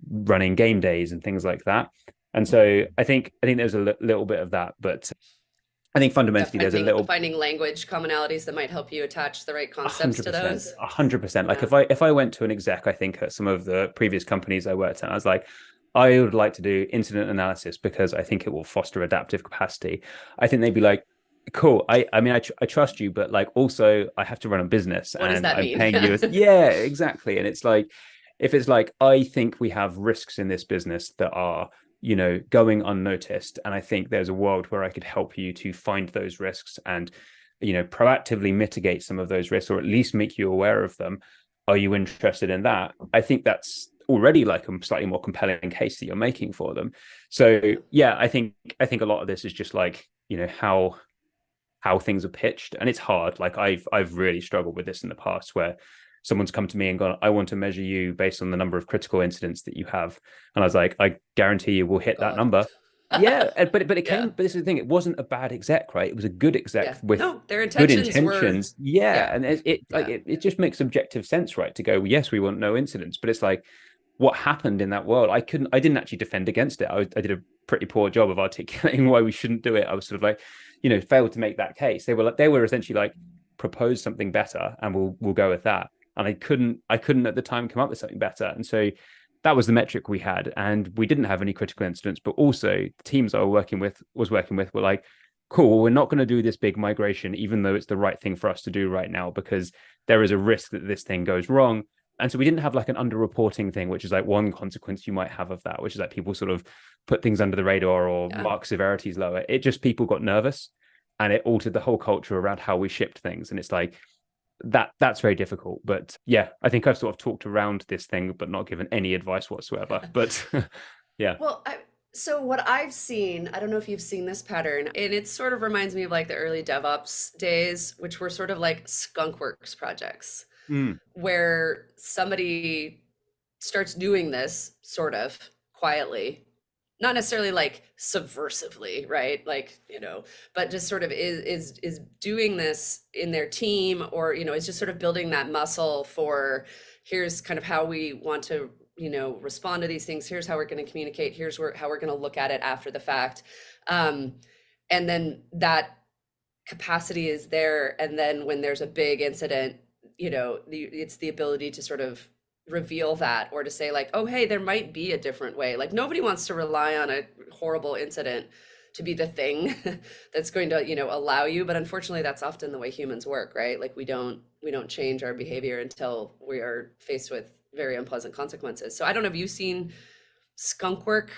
running game days and things like that? And so I think there's a little bit of that, but I think Yeah, fundamentally there's a finding little finding language commonalities that might help you attach the right a concepts hundred to percent, those. 100%. Like Yeah. if I went to an exec, I think at some of the previous companies I worked at, I was like, I would like to do incident analysis because I think it will foster adaptive capacity. I think they'd be like, cool. I mean, I trust you, but like also I have to run a business What does and that I'm mean? paying you. Yeah, exactly. And it's like, if it's like, I think we have risks in this business that are, you know, going unnoticed, and I think there's a world where I could help you to find those risks and, you know, proactively mitigate some of those risks, or at least make you aware of them. Are you interested in that? I think that's already like a slightly more compelling case that you're making for them. So yeah, I think a lot of this is just like, you know, how things are pitched, and it's hard. Like I've really struggled with this in the past, where someone's come to me and gone, I want to measure you based on the number of critical incidents that you have, and I was like, I guarantee you will Oh hit that God. number. Yeah, but it Yeah. came. But this is the thing. It wasn't a bad exec, right? It was a good exec Yeah. with No, their good intentions were, intentions. Yeah, yeah. and it like Yeah. it just makes objective sense, right? To go, well, yes, we want no incidents, but it's like, what happened in that world? I didn't actually defend against it. I did a pretty poor job of articulating why we shouldn't do it. I was sort of like, you know, failed to make that case. They were essentially like, propose something better and we'll go with that. And I couldn't at the time come up with something better. And so that was the metric we had, and we didn't have any critical incidents. But also the teams I was working with were like, cool, we're not going to do this big migration, even though it's the right thing for us to do right now, because there is a risk that this thing goes wrong. And so we didn't have like an underreporting thing, which is like one consequence you might have of that, which is like people sort of put things under the radar or Yeah. mark severities lower. It just, people got nervous, and it altered the whole culture around how we shipped things. And it's like, that's very difficult. But yeah, I think I've sort of talked around this thing, but not given any advice whatsoever. But yeah. Well, so what I've seen, I don't know if you've seen this pattern, and it sort of reminds me of like the early DevOps days, which were sort of like skunkworks projects, Mm, where somebody starts doing this sort of quietly, not necessarily like subversively, right? Like, but just sort of is doing this in their team, or, is just sort of building that muscle for, here's kind of how we want to, respond to these things. Here's how we're going to communicate. Here's how we're going to look at it after the fact. Um, and then that capacity is there. And then when there's a big incident, it's the ability to sort of reveal that, or to say like, oh, hey, there might be a different way. Like nobody wants to rely on a horrible incident to be the thing that's going to, allow you. But unfortunately, that's often the way humans work, right? Like we don't change our behavior until we are faced with very unpleasant consequences. So I don't know, have you seen skunk work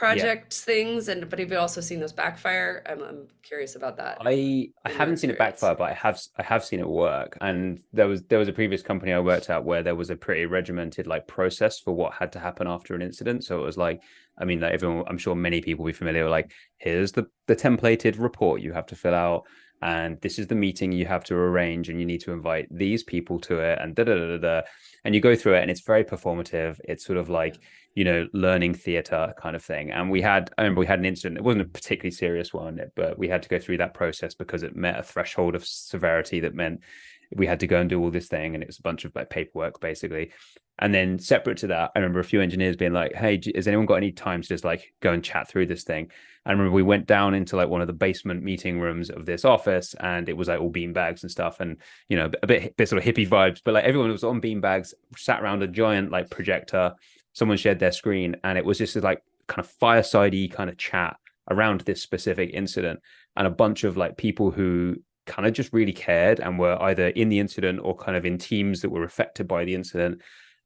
Yeah. project things, and but have you also seen those backfire? I'm curious about that I in your haven't seen it experience. backfire, but I have seen it work. And there was a previous company I worked at where there was a pretty regimented like process for what had to happen after an incident. So it was like, I mean, like everyone, I'm sure many people will be familiar with like, here's the templated report you have to fill out, and this is the meeting you have to arrange, and you need to invite these people to it, and da da da da da. And you go through it, and it's very performative. It's sort of Yeah. like, learning theater kind of thing. And I remember we had an incident. It wasn't a particularly serious one, but we had to go through that process because it met a threshold of severity that meant we had to go and do all this thing. And it was a bunch of like paperwork basically. And then separate to that, I remember a few engineers being like, hey, has anyone got any time to just like go and chat through this thing? I remember we went down into like one of the basement meeting rooms of this office, and it was like all bean bags and stuff, and a bit sort of hippie vibes, but like everyone was on bean bags, sat around a giant like projector. Someone shared their screen, and it was just like kind of firesidey kind of chat around this specific incident, and a bunch of like people who kind of just really cared and were either in the incident or kind of in teams that were affected by the incident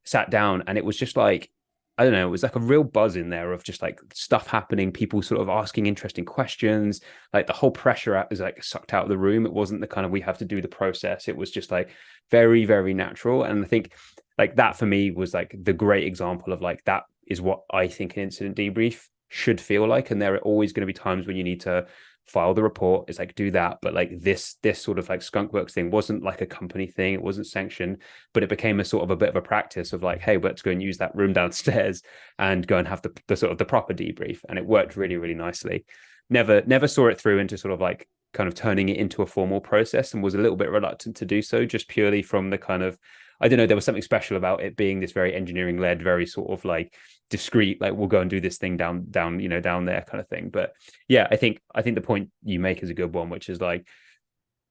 sat down, and it was just like, I don't know, it was like a real buzz in there of just like stuff happening, people sort of asking interesting questions. Like the whole pressure was like sucked out of the room. It wasn't the kind of we have to do the process. It was just like very, very natural. And I think like that for me was like the great example of like that is what I think an incident debrief should feel like. And there are always going to be times when you need to file the report. It's like do that, but like this sort of like skunkworks thing wasn't like a company thing. It wasn't sanctioned, but it became a sort of a bit of a practice of like, hey, let's go and use that room downstairs and go and have the sort of the proper debrief. And it worked really, really nicely. Never saw it through into sort of like kind of turning it into a formal process, and was a little bit reluctant to do so, just purely from the kind of, I don't know, there was something special about it being this very engineering led, very sort of like discreet, like we'll go and do this thing down there kind of thing. But yeah, I think the point you make is a good one, which is like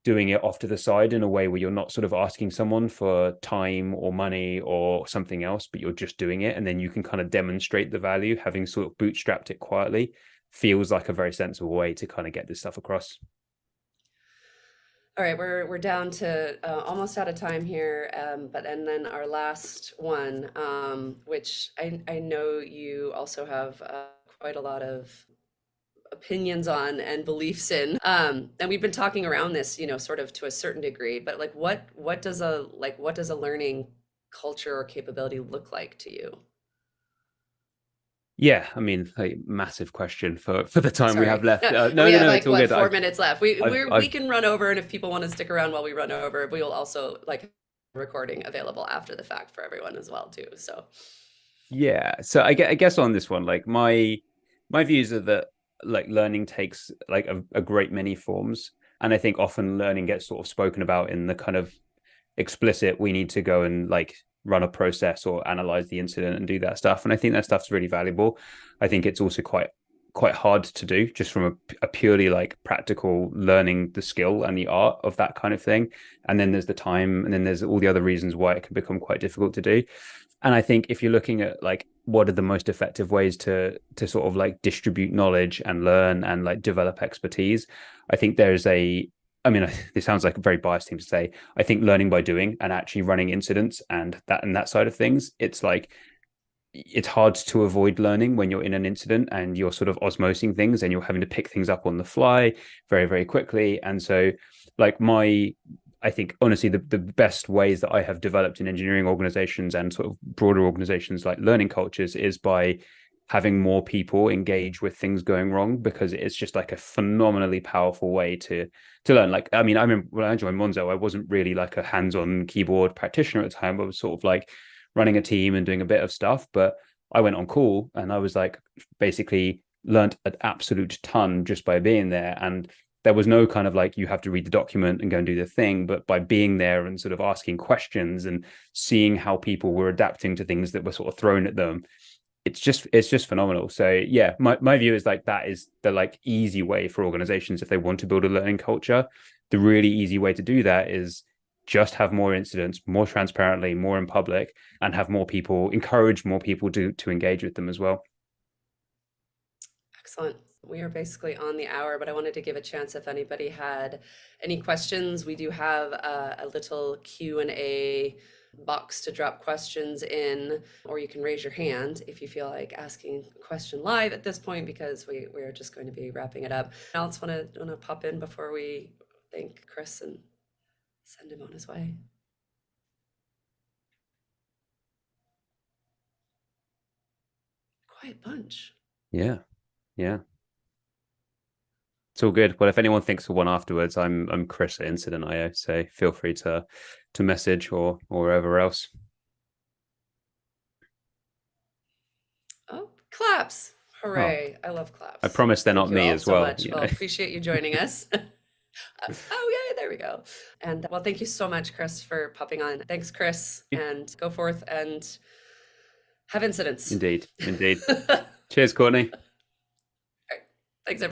doing it off to the side in a way where you're not sort of asking someone for time or money or something else, but you're just doing it. And then you can kind of demonstrate the value, having sort of bootstrapped it quietly feels like a very sensible way to kind of get this stuff across. All right, we're down to almost out of time here, but and then our last one, which I know you also have quite a lot of opinions on and beliefs in, and we've been talking around this, sort of to a certain degree, but like what does a learning culture or capability look like to you? Yeah, I mean, like, massive question for the time we have Sorry. left. And No, we no, have no, like it's all what, good. 4 minutes left. I've, We I've, can run over, and if people want to stick around while we run over, we will also like recording available after the fact for everyone as well too. So, yeah. So I guess on this one, like my views are that like learning takes like a great many forms, and I think often learning gets sort of spoken about in the kind of explicit, we need to go and like run a process or analyze the incident and do that stuff. And I think that stuff's really valuable. I think it's also quite hard to do just from a purely like practical learning the skill and the art of that kind of thing. And then there's the time, and then there's all the other reasons why it can become quite difficult to do. And I think if you're looking at like what are the most effective ways to sort of like distribute knowledge and learn and like develop expertise, I think there's a, I mean, this sounds like a very biased thing to say. I think learning by doing and actually running incidents and that side of things, it's like it's hard to avoid learning when you're in an incident and you're sort of osmosing things and you're having to pick things up on the fly very, very quickly. And so, like I think honestly, the best ways that I have developed in engineering organizations and sort of broader organizations like learning cultures is by having more people engage with things going wrong, because it's just like a phenomenally powerful way to learn. Like, I mean, I remember when I joined Monzo, I wasn't really like a hands-on keyboard practitioner at the time. I was sort of like running a team and doing a bit of stuff, but I went on call and I was like basically learned an absolute ton just by being there. And there was no kind of like you have to read the document and go and do the thing, but by being there and sort of asking questions and seeing how people were adapting to things that were sort of thrown at them, it's just phenomenal. So yeah, my view is like that is the like easy way for organizations if they want to build a learning culture. The really easy way to do that is just have more incidents more transparently, more in public, and have more people, encourage more people to engage with them as well. excellent. We are basically on the hour, but I wanted to give a chance if anybody had any questions. We do have a little Q&A box to drop questions in, or you can raise your hand if you feel like asking a question live at this point, because we're just going to be wrapping it up. Else want to pop in before we thank Chris and send him on his way? Quiet bunch. Yeah. Yeah. It's all good. Well, if anyone thinks of one afterwards, I'm Chris at Incident IO, so feel free to message or wherever else. Oh, claps. Oh, Hooray. I love I claps. promise they're Thank not you me all as so well, much. you Well, know. appreciate you joining us. Oh, yeah, there we go. And well, thank you so much, Chris, for popping on. Thanks, Chris, and go forth and have incidents. Indeed. Indeed. All right. Cheers, Courtney. Thanks, everyone.